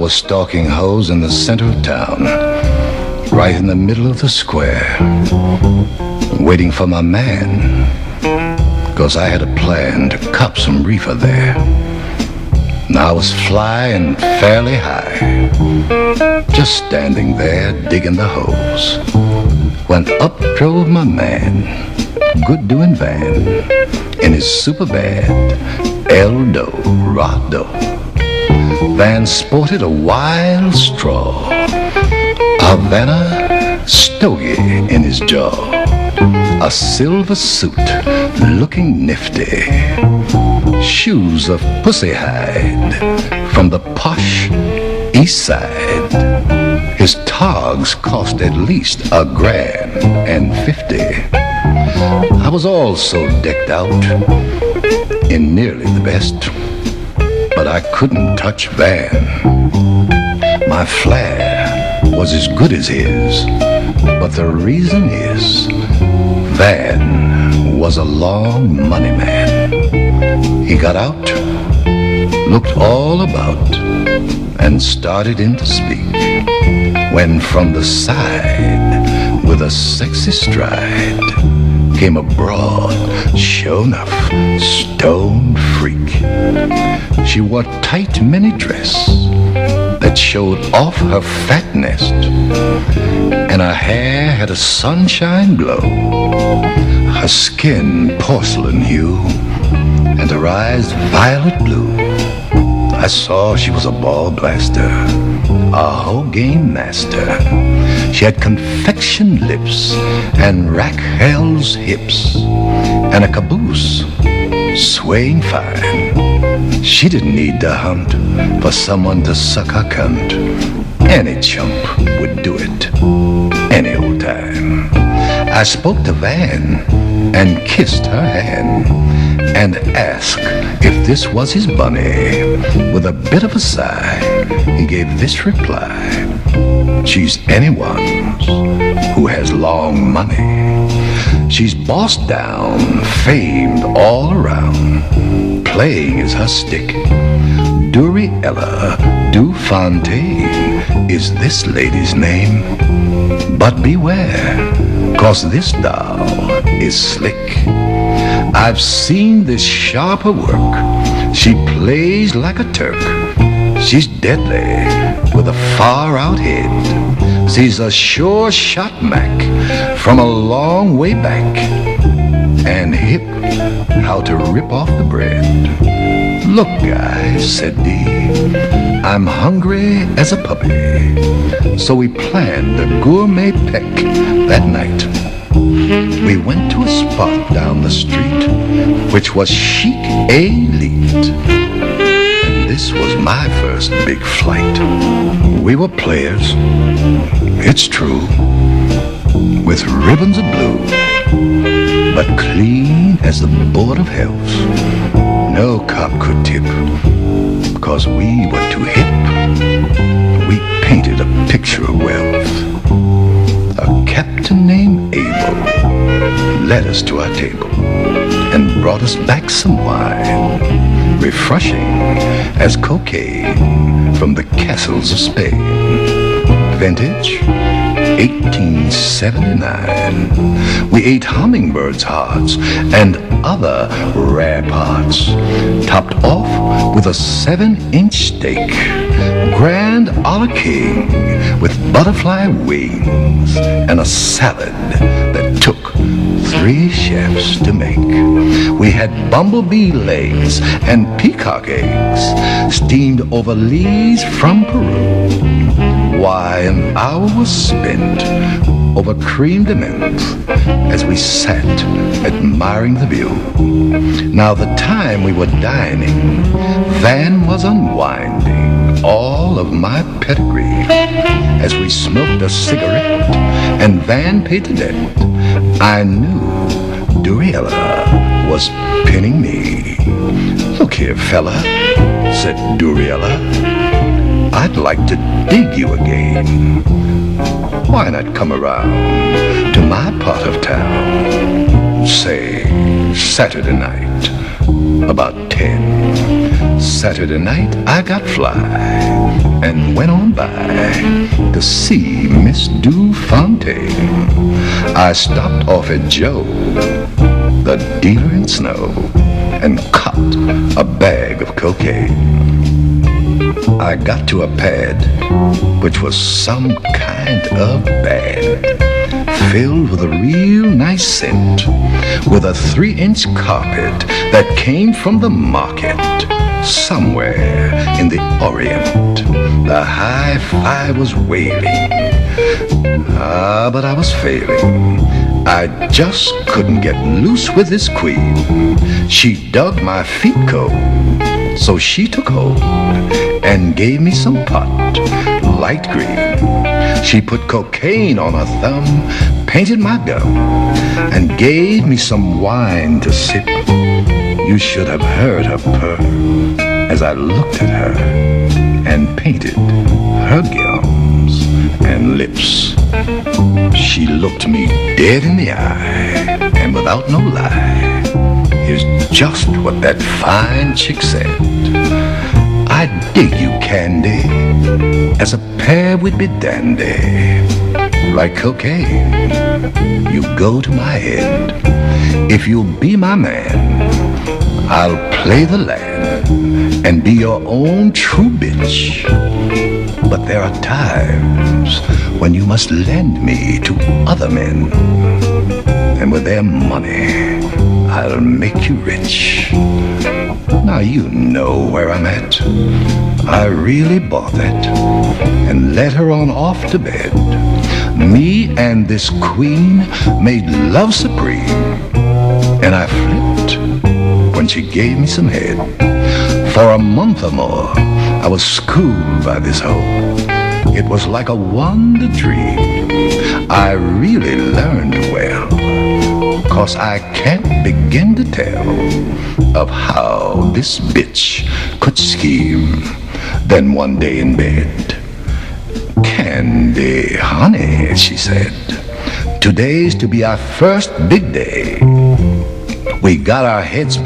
was stalking hoes in the center of town, right in the middle of the square, waiting for my man, 'cause I had a plan to cop some reefer there. Now I was flying fairly high, just standing there digging the holes, when up drove my man, good doing van, in his super bad Eldorado. Van sported a wild straw, Havana stogie in his jaw, a silver suit looking nifty, shoes of pussy hide from the posh east side. His togs cost at least $1,050. I was also decked out in nearly the best, but I couldn't touch Van. My flair was as good as his, but the reason is Van was a long money man. He got out, looked all about, and started in to speak, when from the side, with a sexy stride, came a broad, sure enough, stone freak. She wore tight mini dress that showed off her fat nest, and her hair had a sunshine glow, her skin porcelain hue, and her eyes violet blue. I saw she was a ball blaster, a whole game master. She had confection lips and Raquel's hips, and a caboose swaying fine. She didn't need to hunt for someone to suck her cunt. Any chump would do it, any old time. I spoke to Van and kissed her hand, and asked if this was his bunny. With a bit of a sigh, he gave this reply: she's anyone's who has long money. She's bossed down, famed all around. Playing is her stick. Durealla du Fontaine is this lady's name. But beware, 'cause this doll is slick. I've seen this sharper work. She plays like a Turk. She's deadly with a far-out head. She's a sure shot Mac from a long way back, and hip how to rip off the bread. Look, guys, said Dee, I'm hungry as a puppy. So we planned a gourmet peck that night. We went to a spot down the street, which was chic elite. And this was my first big flight. We were players, it's true, with ribbons of blue, but clean as the Board of Health. No cop could tip, 'cause we were too hip. We painted a picture of wealth. A captain named Abel led us to our table and brought us back some wine, refreshing as cocaine from the castles of Spain. Vintage 1879. We ate hummingbirds' hearts and other rare parts, topped off with a 7-inch steak, grand a la king, with butterfly wings, and a salad that took 3 chefs to make. We had bumblebee legs and peacock eggs, steamed over lees from Peru. Why, an hour was spent over creme de menthe as we sat admiring the view. Now the time we were dining, Van was unwinding all of my pedigree as we smoked a cigarette and Van paid the debt. I knew Durealla was pinning me. Look here, fella, said Durealla, I'd like to dig you again. Why not come around to my part of town, say Saturday night, about 10. Saturday night I got fly and went on by to see Miss Dufontaine. I stopped off at Joe, the dealer in snow, and copped a bag of cocaine. I got to a pad, which was some kind of bad, filled with a real nice scent, with a 3-inch carpet that came from the market somewhere in the Orient. The high five was wailing. But I was failing. I just couldn't get loose with this queen. She dug my feet cold, so she took hold and gave me some pot, light green. She put cocaine on her thumb, painted my gum, and gave me some wine to sip. You should have heard her purr as I looked at her and painted her gums and lips. She looked me dead in the eye, and without no lie, here's just what that fine chick said. I dig you, Candy. As a pair we'd be dandy. Like cocaine, you go to my head. If you'll be my man, I'll play the land and be your own true bitch. But there are times when you must lend me to other men, and with their money I'll make you rich. Now you know where I'm at. I really bought that and led her on off to bed. Me and this queen made love supreme, and I flipped when she gave me some head. For a month or more I was schooled by this hoe. It was like a wonder dream. I really learned well, 'cause I can't begin to tell of how this bitch could scheme. Then one day in bed, "Candy, honey," she said, "today's to be our first big day. We got our heads